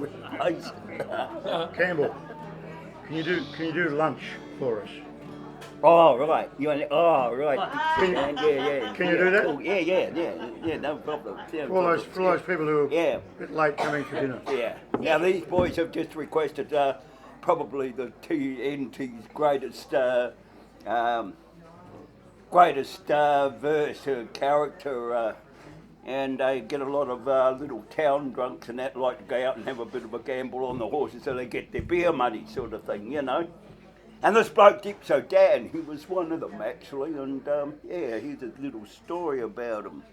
face. Cambell, can you do lunch for us? Oh, right. Right. Yeah. Can you do that? Cool. Yeah, no problem. Yeah, For all those people who are Yeah. a bit late coming for dinner. Yeah. Now, these boys have just requested probably the TNT's greatest verse character, and they get a lot of little town drunks and that like to go out and have a bit of a gamble on the horses so they get their beer money sort of thing, you know. And this bloke, Dipso Dan, he was one of them actually, and here's a little story about him.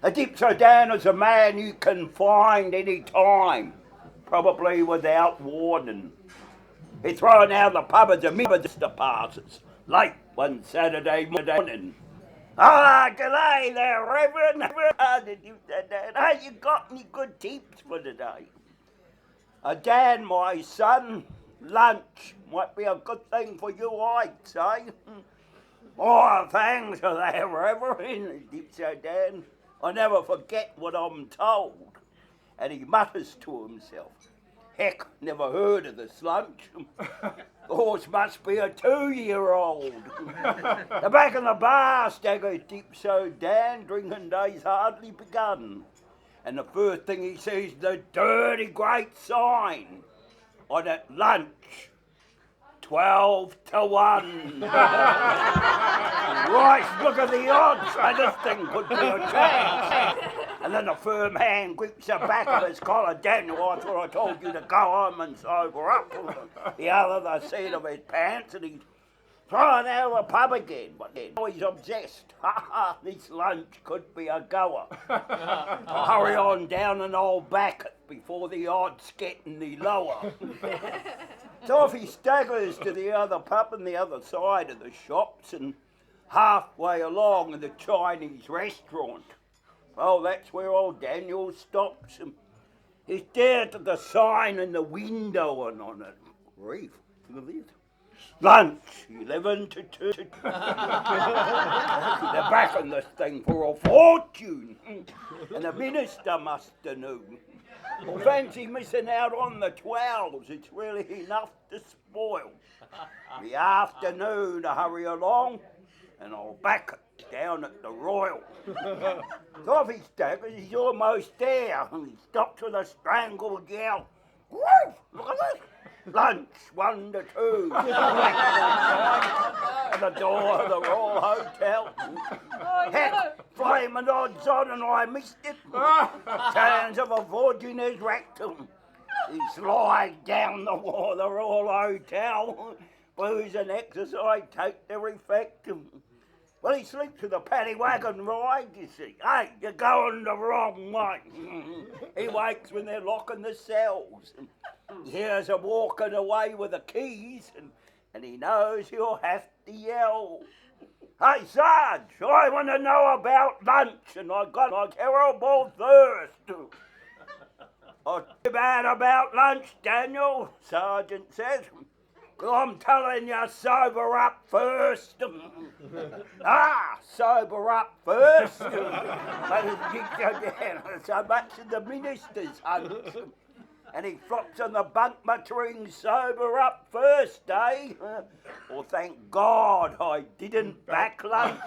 A Dipso Dan is a man you can find any time, probably without warning. He's thrown out the pub as a minister passes, late one Saturday morning. Ah, g'day there, Reverend. Have you got any good tips for today? Dan, my son, lunch might be a good thing for you, I'd say. Oh, thanks for that, Reverend, Dipso Dan. I never forget what I'm told. And he mutters to himself, heck, never heard of this lunch. The horse must be a 2-year-old. The back of the bar staggers Dipso Dan, drinking day's hardly begun. And the first thing he sees is the dirty great sign on it, lunch, 12-1. Right, look at the odds. This thing could be a chance. And then a firm hand grips the back of his collar. Daniel, I thought I told you to go home and sober up. The other the seat of his pants, and he's throwing out of the pub again. But now he's obsessed. This lunch could be a goer. I'll hurry on down and I'll back it before the odds get any lower. So off he staggers to the other pub on the other side of the shops, and halfway along in the Chinese restaurant. Well, that's where old Daniel stops, and he stares at the sign in the window and on it. Grief, look at this. Lunch, 11 to 2. They're backing this thing for a fortune. And the minister must have known. Well, fancy missing out on the 12s. It's really enough to spoil. The afternoon, I hurry along, and I'll back it down at the Royal. So off he staggers, he's almost there, and he stops with a strangled yell. Woo! Look at this! Lunch, 1 to 2. At the door of the Royal Hotel. Heck, flaming odds on, and I missed it. Turns of a fortune is rectum. He slides down the wall of the Royal Hotel. Booze and exercise take their effect. Well, he sleeps with a paddy wagon ride, you see. Hey, you're going the wrong way. He wakes when they're locking the cells. He hears them walking away with the keys, and he knows he'll have to yell. Hey, Sarge, I want to know about lunch, and I got a terrible thirst. Oh, too bad about lunch, Daniel, Sergeant says. I'm telling you, sober up first. Sober up first. So much of the minister's hunt. And he flops on the bunk muttering, sober up first, eh? Well, thank God I didn't back lunch.